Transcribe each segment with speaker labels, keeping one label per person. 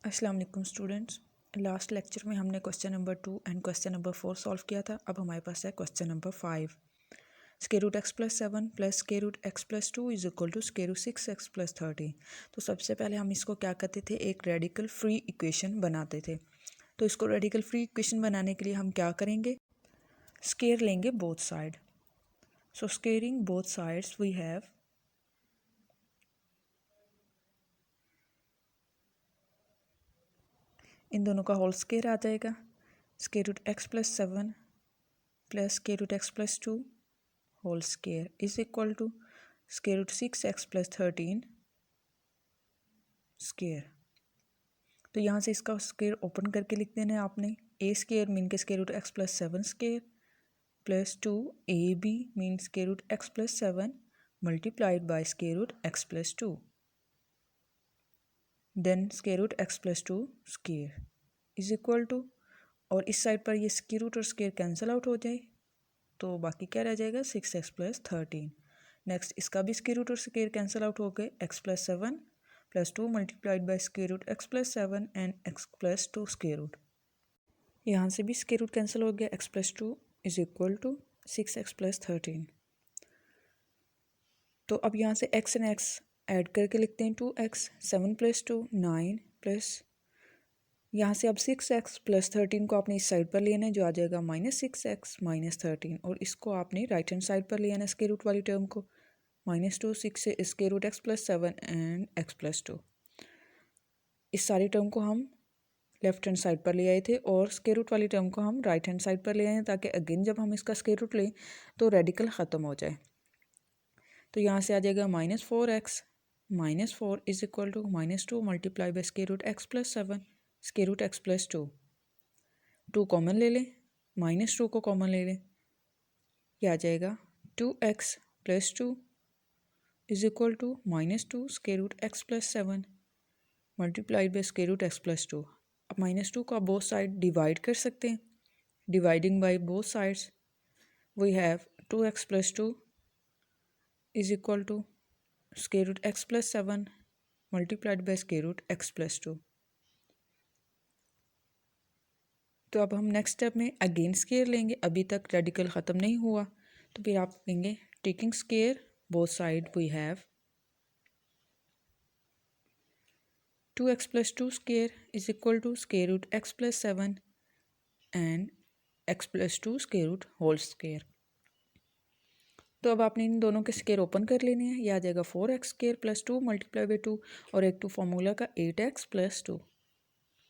Speaker 1: अस्सलाम वालेकुम students. Last lecture में हमने question number 2 and question number 4 solve किया था। अब हमारे पास है question number 5। Square root X plus 7 plus square root X plus 2 is equal to square root 6x plus 13। तो सबसे पहले हम इसको क्या करते थे, एक रेडिकल फ्री इक्वेशन बनाते थे। तो इसको रेडिकल फ्री इक्वेशन बनाने के लिए हम क्या करेंगे, स्क्वायर लेंगे both side. So squaring both sides we have इन दोनों का होल स्क्वायर आ जाएगा। Square root X plus 7 plus square root X plus 2 whole square is equal to square root 6x plus 13 square. तो यहाँ से इसका स्क्वायर ओपन करके लिख देना है आपने। ए स्क्वायर मीन के square root X plus 7 square plus 2 A B mean square root X plus 7 multiplied by square root X plus 2 then square root X plus 2 square is equal to, और इस side पर ये square root और square cancel out हो जाए तो बाकी क्या रह जाएगा 6x प्लस 13। नेक्स्ट इसका भी स्क्वायर रूट और स्क्वायर कैंसिल आउट हो गए, x plus 7 plus 2 multiplied by square root x plus 7 and x plus 2 square root. यहाँ से भी स्क्वायर रूट कैंसिल हो गया, x plus 2 is equal to 6x plus 13। तो अब यहाँ से x एंड x ऐड करके लिखते हैं 2x, 7 प्लस 2 9 प्लस यहाँ से अब 6x प्लस 13 को आपने इस साइड पर लेना है जो आ जाएगा -6x माइनस 13, और इसको आपने राइट हैंड साइड पर लेना है स्क्वायर रूट वाली टर्म को। -2 6 से square root x plus 7 and x plus 2। इस सारी टर्म को हम लेफ्ट हैंड साइड पर ले आए थे और स्क्वायर रूट वाली टर्म को हम राइट हैंड साइड पर ले आए हैं ताकि अगेन जब हम इसका स्क्वायर रूट लें तो रेडिकल ख़त्म हो जाए। तो यहाँ से आ जाएगा -4x minus 4 is equal to -2 multiply by square root x plus 7 square root x plus 2 common ले लें, -2 को कॉमन ले लें, यह आ जाएगा 2x plus 2 is equal to -2 square root x plus 7 multiplied by square root x plus 2। अब -2 को आप बोथ साइड डिवाइड कर सकते हैं। Dividing by both sides we have 2x plus 2 is equal to square root x plus 7 multiplied by square root x plus 2। तो अब हम next step में अगेन स्क्वायर लेंगे, अभी तक रेडिकल ख़त्म नहीं हुआ। तो फिर आप लेंगे taking square both side we have 2x plus 2 square is equal to square root x plus 7 and x plus 2 square root whole square. तो अब आपने इन दोनों के स्क्वायर ओपन कर लेने हैं, यह आ जाएगा 4x square plus 2 multiply by 2 और एक 2 फार्मूला का 8x plus 2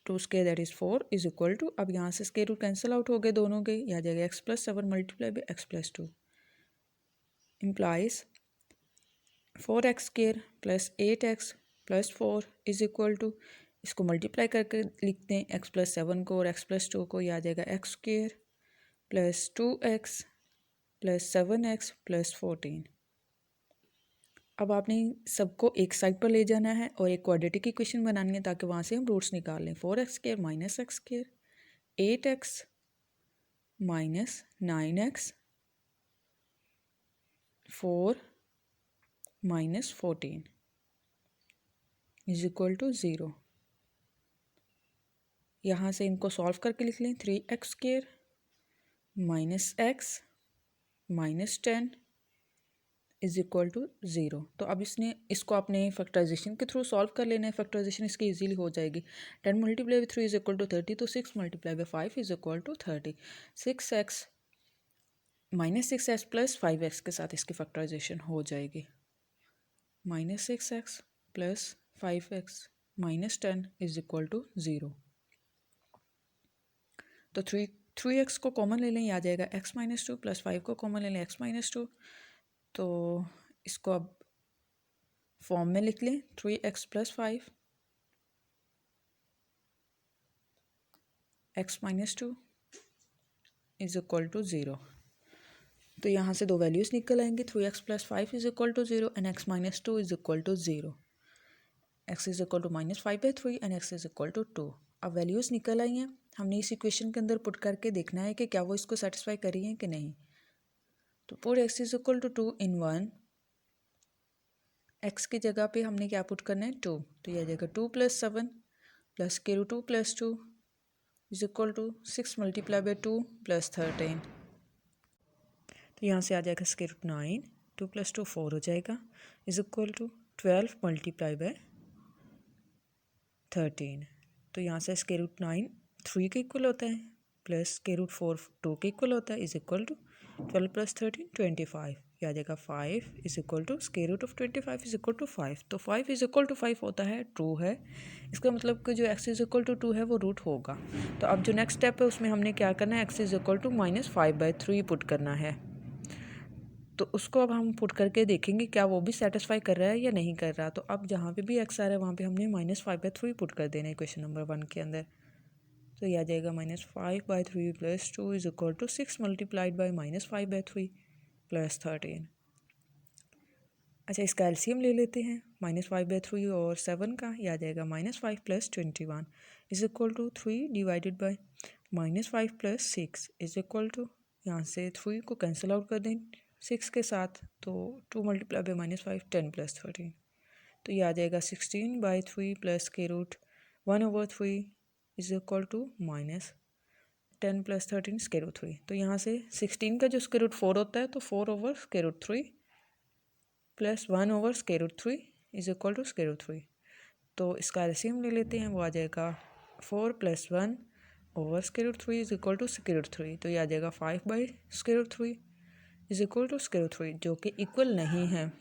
Speaker 1: square that is 4 is equal to, अब यहाँ से स्क्वायर रूट कैंसिल आउट हो गए दोनों के, यह आ जाएगा x plus 7 multiply by x plus 2 implies 4x square plus 8x plus 4 is equal to, इसको मल्टीप्लाई करके लिखते हैं x प्लस 7 को और x प्लस 2 को, यह आ जाएगा x square plus 2x plus 7x plus 14। अब आपने सबको एक साइड पर ले जाना है और एक क्वाड्रेटिक इक्वेशन बनानी है ताकि वहाँ से हम रूट्स निकाल लें। 4x square minus X square 8x minus 9x 4 minus 14 is equal to 0। यहाँ से इनको सॉल्व करके लिख लें 3x square minus x minus 10 is equal to 0। तो अब इसको आपने फैक्टराइजेशन के थ्रू सॉल्व कर लेना है। फैक्टराइजेशन इसकी इजीली हो जाएगी। 10 multiply by 3 is equal to 30, तो 6 multiply by 5 is equal to 30। 6x minus 6x plus 5x के साथ इसकी फैक्टराइजेशन हो जाएगी। Minus 6x plus 5x minus 10 is equal to 0। तो 3x को कॉमन ले लें, यह आ जाएगा x माइनस 2 प्लस 5 को कॉमन ले लें x माइनस 2। तो इसको अब फॉर्म में लिख लें 3x plus 5 x minus 2 is equal to 0। तो यहाँ से दो वैल्यूज़ निकल आएंगी, 3x plus 5 is equal to 0 and x minus 2 is equal to 0। x is equal to minus 5/3 and x is equal to 2। अब वैल्यूज़ निकल आई हैं, हमने इस इक्वेशन के अंदर पुट करके देखना है कि क्या वो इसको सेटिस्फाई करी हैं कि नहीं। तो put x is equal to 2 in 1, x की जगह पे हमने क्या पुट करना है 2, तो यह आ जाएगा 2 plus 7 plus square root 2 plus 2 is equal to 6 multiply by 2 plus 13। तो यहाँ से आ जाएगा स्क्वायर रूट 9, 2 प्लस 2 4 हो जाएगा, is equal to 12 multiply by 13। तो यहाँ से स्क्वायर रूट 9 3 के इक्वल होता है, प्लस स्क्वायर रूट 4 2 के इक्वल होता है, इज इक्वल टू 12 प्लस 13 25। ये आ जाएगा 5 is equal to square root of 25 is equal to 5। तो 5 इज इक्वल टू 5 होता है, ट्रू है। इसका मतलब कि जो x इज इक्वल टू 2 है वो रूट होगा। तो अब जो नेक्स्ट स्टेप है उसमें हमने क्या करना है, x is equal to -5/3 put करना है। तो उसको अब हम पुट करके देखेंगे क्या वो भी सेटिस्फाई कर रहा है या नहीं कर रहा। तो अब जहाँ पे भी x आ रहा है वहाँ पे हमने -5/3 पुट कर देना है क्वेश्चन नंबर 1 के अंदर। तो यह आ जाएगा -5/3 plus 2 is equal to 6 multiplied by -5/3 plus 13। अच्छा, इसका एलसीएम ले लेते हैं, -5/3 और 7 का। यह आ जाएगा -5 plus 21 is equal to 3 divided by -5 plus 6 is equal to, यहाँ से 3 को कैंसिल आउट कर दें 6 के साथ, तो 2 मल्टीप्लाई बाई -5 10 प्लस 13। तो ये आ जाएगा 16/3 plus square root 1/3 is equal to -10 plus 13 square root 3। तो यहाँ से 16 का जो स्क्वायर रूट 4 होता है तो 4/√3 plus 1/√3 is equal to square root 3। तो इसका एलसीएम ले लेते हैं, वो आ जाएगा 4 + 1/√3 is equal to square root 3। तो ये आ जाएगा 5/√3 is equal to square root 3, जो कि इक्वल नहीं है।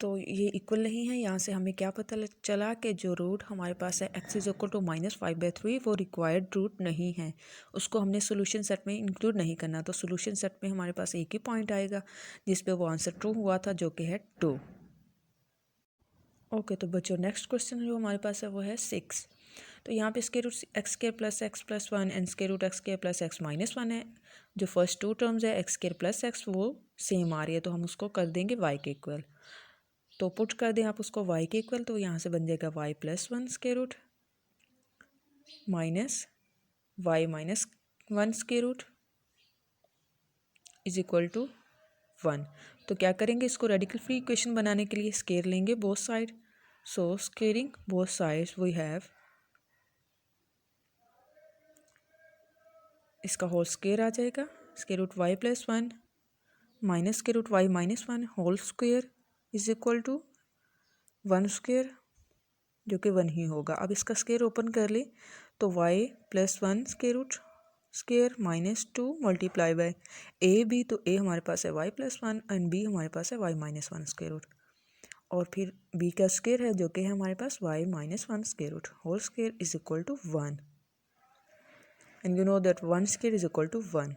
Speaker 1: तो ये इक्वल नहीं है। यहाँ से हमें क्या पता चला कि जो रूट हमारे पास है x इज इक्वल टू -5/3 वो रिक्वायर्ड रूट नहीं है, उसको हमने सोल्यूशन सेट में इंक्लूड नहीं करना। तो सोल्यूशन सेट में हमारे पास एक ही पॉइंट आएगा जिस पे वो आंसर ट्रू हुआ था, जो कि है 2। ओके, तो बच्चों नेक्स्ट क्वेश्चन जो हमारे पास है वो है 6। तो यहाँ पे square root X square plus X plus 1 and square root X square plus X minus 1 है। जो फर्स्ट 2 टर्म्स है एक्स स्क्वायर प्लस एक्स वो सेम आ रही है, तो हम उसको कर देंगे y के इक्वल। तो पुट कर दें आप उसको y के इक्वल, तो यहाँ से बन जाएगा y plus 1 square root minus y minus 1 square root is equal to 1। तो क्या करेंगे, इसको रेडिकल फ्री इक्वेशन बनाने के लिए स्केयर लेंगे both side. So squaring both sides we have, इसका होल स्क्वायर आ जाएगा, square root y plus 1 minus square root y minus 1 whole square is equal to 1 square, जो कि 1 ही होगा। अब इसका स्क्वायर ओपन कर ले तो y plus 1 square root square minus 2 multiply by A B, तो a हमारे पास है y प्लस 1 एंड b हमारे पास है y माइनस 1 स्क्वायर रूट, और फिर b का स्क्वायर है जो कि है हमारे पास y minus 1 square root whole square is equal to 1। And you know that 1 square is equal to 1।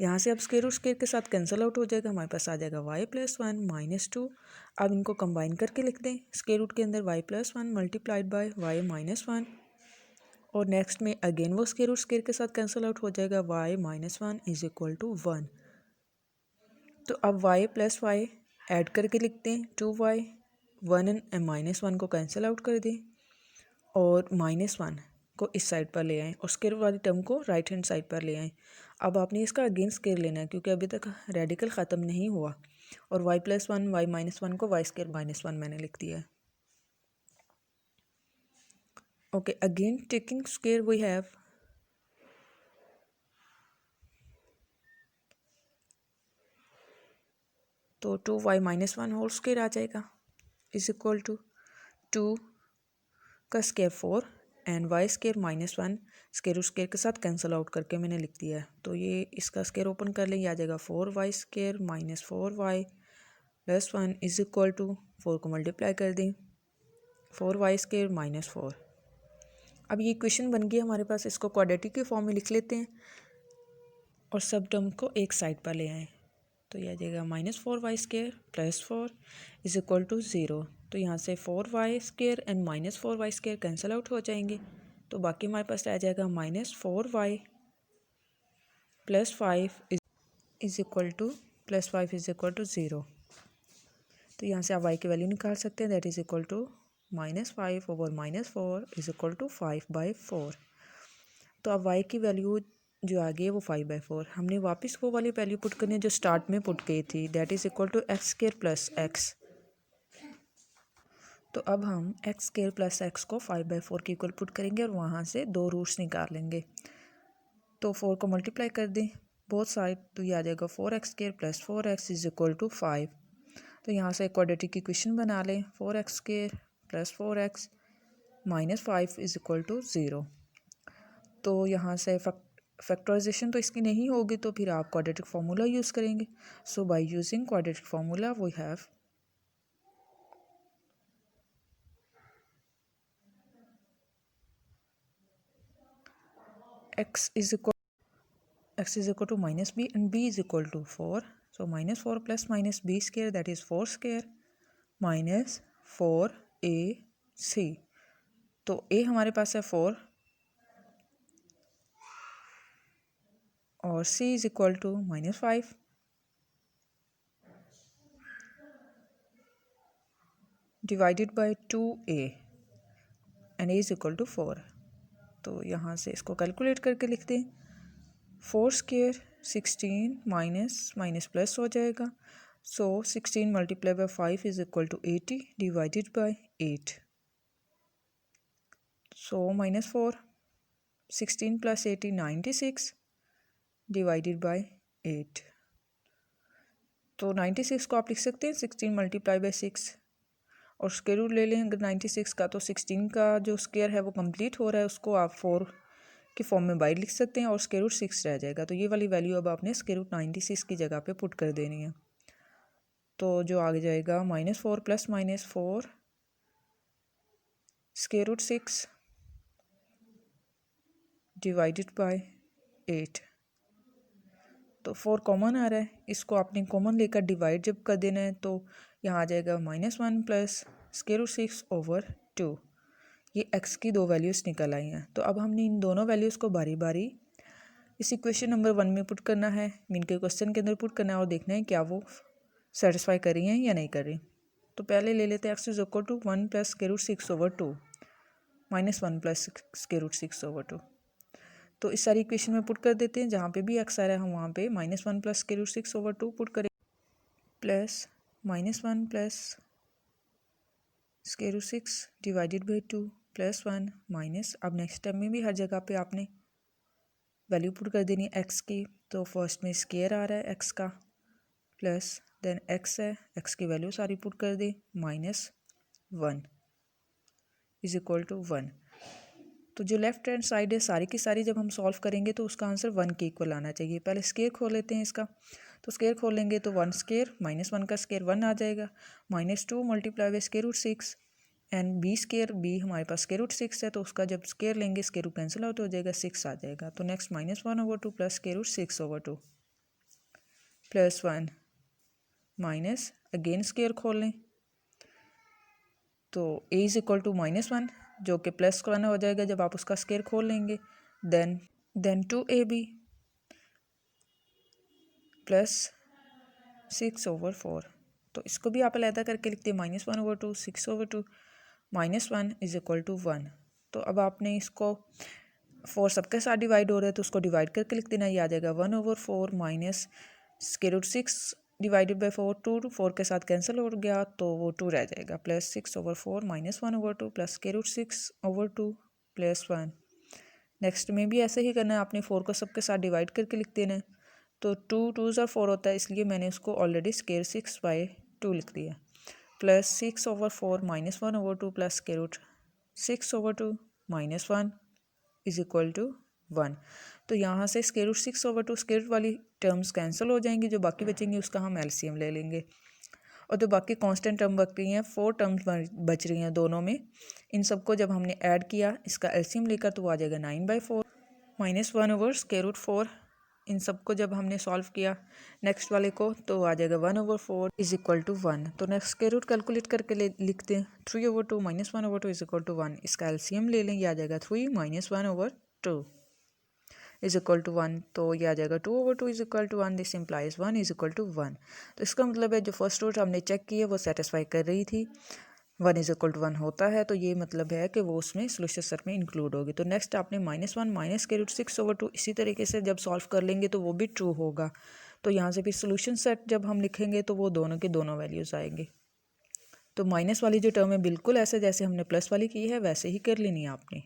Speaker 1: यहाँ से अब स्क्वायर रूट स्क्वायर के साथ कैंसिल आउट हो जाएगा, हमारे पास आ जाएगा y प्लस 1 माइनस 2। अब इनको कंबाइन करके लिख दें, स्क्वायर रूट के अंदर y plus 1 multiplied by y minus 1, और नेक्स्ट में अगेन वो स्क्वायर रूट स्क्वायर के साथ कैंसिल आउट हो जाएगा, y minus 1 is equal to 1। तो अब y प्लस y ऐड करके लिखते हैं 2y, 1 एंड माइनस 1 को कैंसिल आउट कर दें और माइनस 1 को इस साइड पर ले आएँ और स्क्वायर वाली टर्म को राइट हैंड साइड पर ले आएँ। अब आपने इसका अगेन स्क्वायर लेना है क्योंकि अभी तक रेडिकल ख़त्म नहीं हुआ, और y प्लस 1 y माइनस 1 को y स्क्वायर माइनस 1 मैंने लिख दिया है। Okay, again taking square we have तो 2y माइनस 1 होल स्क्वायर आ जाएगा इज इक्वल टू 2 का square 4 and y square minus 1 square root square के साथ कैंसिल आउट करके मैंने लिख दिया है। तो ये इसका स्क्वायर ओपन कर लेंगे, आ जाएगा 4y square minus 4y plus 1 is equal to 4 को मल्टीप्लाई कर दें 4y स्क्वायर माइनस 4। अब ये इक्वेशन बन गई हमारे पास, इसको क्वाड्रेटिक के फॉर्म में लिख लेते हैं और सब टर्म को एक साइड पर ले आएँ। तो यह आ जाएगा -4y square plus 4 is equal to 0। तो यहाँ से 4y square and -4y square cancel out हो जाएंगे, तो बाकी हमारे पास आ जाएगा -4y plus 5 is equal to plus 5 is equal to 0। तो यहाँ से आप y की वैल्यू निकाल सकते हैं, that is equal to -5 over -4 is equal to 5/4। तो अब y की वैल्यू जो आ गई है वो 5/4, हमने वापस वो वाली वैल्यू पुट करनी है जो स्टार्ट में पुट की थी, that is equal to X square plus X. तो अब हम एक्स स्क्वायर प्लस एक्स को 5/4 के इक्वल पुट करेंगे और वहाँ से 2 रूट्स निकाल लेंगे। तो 4 को मल्टीप्लाई कर दें बोथ साइड, तो ये आ जाएगा 4x² plus 4x is equal to 5। तो यहाँ से क्वाड्रेटिक इक्वेशन बना लें, 4x² plus 4x minus 5 is equal to 0। तो यहाँ से फैक्टराइजेशन तो इसकी नहीं होगी, तो फिर आप क्वाड्रेटिक फार्मूला यूज़ करेंगे। So by using quadratic formula we have x is equal to minus b and b is equal to 4. So minus 4 plus minus b square, that is 4 square minus 4ac. तो a हमारे पास है 4 और c is equal to minus 5 divided by 2a and a is equal to 4. तो यहाँ से इसको calculate करके लिखते हैं, 4 स्क्वायर 16 माइनस माइनस प्लस हो जाएगा। So 16 multiply by 5 is equal to 80 divided by 8। So minus 4 16 plus 80 96 divided by 8। तो 96 को आप लिख सकते हैं 16 मल्टीप्लाई बाय 6 और स्क्वायर रूट ले लें अगर 96 का, तो 16 का जो स्क्वायर है वो कंप्लीट हो रहा है, उसको आप 4 के फॉर्म में बाहर लिख सकते हैं और स्क्वायर रूट 6 रह जाएगा। तो ये वाली वैल्यू अब आपने स्क्वायर रूट 96 की जगह पे पुट कर देनी है। तो जो आगे जाएगा minus 4 plus minus 4 square root 6 divided by 8। तो 4 कॉमन आ रहा है, इसको आपने कॉमन लेकर डिवाइड जब कर देना है, तो यहाँ आ जाएगा -1 प्लस स्क्वायर रूट 6 ओवर 2। ये x की 2 वैल्यूज़ निकल आई हैं। तो अब हमने इन दोनों वैल्यूज़ को बारी बारी इस इक्वेशन नंबर 1 में पुट करना है, मीन के क्वेश्चन के अंदर पुट करना है और देखना है क्या वो सेटिस्फाई कर रही हैं या नहीं कर रही। तो पहले ले लेते हैं x is equal to 1 plus square root 6 over 2 -1 plus square root 6 over 2। तो इस सारी इक्वेशन में पुट कर देते हैं, जहाँ पे भी x आ रहा है हम वहाँ पे -1 plus square root 6 over 2 put करें, plus -1 plus square root 6 divided by 2 plus 1 minus, अब नेक्स्ट स्टेप में भी हर जगह पे आपने वैल्यू पुट कर देनी है x की। तो फर्स्ट में स्क्वायर आ रहा है x का, प्लस देन x है, x की वैल्यू सारी पुट कर दी, -1 इज इक्वल टू 1। तो जो लेफ्ट हैंड साइड है सारी की सारी जब हम सॉल्व करेंगे तो उसका आंसर 1 के इक्वल आना चाहिए। पहले स्क्वायर खोल लेते हैं इसका, तो स्क्वायर खोलेंगे तो 1 स्क्वायर -1 का स्क्वायर 1 आ जाएगा, -2 multiply by square root 6 and B square, B हमारे पास स्क्वायर रूट 6 है, तो उसका जब स्क्वायर लेंगे स्क्वायर रूट कैंसिल आउट हो जाएगा, 6 आ जाएगा। तो next -1 over 2 plus square root 6 over 2 plus 1 minus again square खोल लें, तो a इज इक्वल टू -1 जो कि प्लस का हो जाएगा जब आप उसका स्क्वायर खोल लेंगे, देन 2ab प्लस 6 ओवर 4। तो इसको भी आप अलहदा करके लिखते हैं -1 over 2 6 over 2 -1 is equal to 1। तो अब आपने इसको 4 सबके साथ डिवाइड हो रहा है तो उसको डिवाइड करके लिख देना, ये आ जाएगा 1 over 4 minus square root 6 divided by 4, 2 4 के साथ कैंसिल हो गया तो वो 2 रह जाएगा, plus 6 over 4 -1 over 2 plus square root 6 over 2 plus 1। Next में भी ऐसे ही करना है, आपने 4 को सबके साथ डिवाइड करके लिख देना है। तो 2 2s और 4 होता है, इसलिए मैंने उसको ऑलरेडी स्क्वायर 6/2 लिख दिया, plus 6 over 4 -1 over 2 plus square root 6 over 2 -1 is equal to 1। तो यहाँ से square root 6 over 2 square root वाली टर्म्स कैंसिल हो जाएंगी, जो बाकी बचेंगी उसका हम एलसीएम ले लेंगे। और जो बाकी कांस्टेंट टर्म बच रही हैं 4 टर्म्स बच रही हैं दोनों में, इन सबको जब हमने ऐड किया इसका एलसीएम लेकर तो वो आ जाएगा 9/4 -1 ओवर स्क्वायर रूट 4। इन सबको जब हमने सॉल्व किया नेक्स्ट वाले को तो आ जाएगा 1 ओवर 4 इज इक्वल टू 1। तो नेक्स्ट स्क्वायर रूट कैलकुलेट करके लिखते हैं 3 over 2 -1 over 2 is equal to 1। इसका एलसीएम ले लें, ये आ जाएगा 3 -1 ओवर 2 इज इक्वल टू 1। तो ये आ जाएगा 2 over 2 is equal to 1, this implies 1 is equal to 1। तो इसका मतलब है जो फर्स्ट रूट हमने चेक की है वो सेटिस्फाई कर रही थी, 1 इज इक्वल टू 1 होता है, तो ये मतलब है कि वो उसमें सोल्यूशन सेट में इंक्लूड होगी। तो नेक्स्ट आपने -1 माइनस स्क्वायर रूट 6 ओवर 2 इसी तरीके से जब सॉल्व कर लेंगे तो वो भी ट्रू होगा। तो यहाँ से फिर सोल्यूशन सेट जब हम लिखेंगे तो वो दोनों के दोनों वैल्यूज़ आएंगे। तो माइनस वाली जो टर्म है बिल्कुल ऐसे जैसे हमने प्लस वाली की है वैसे ही कर लेनी है आपने।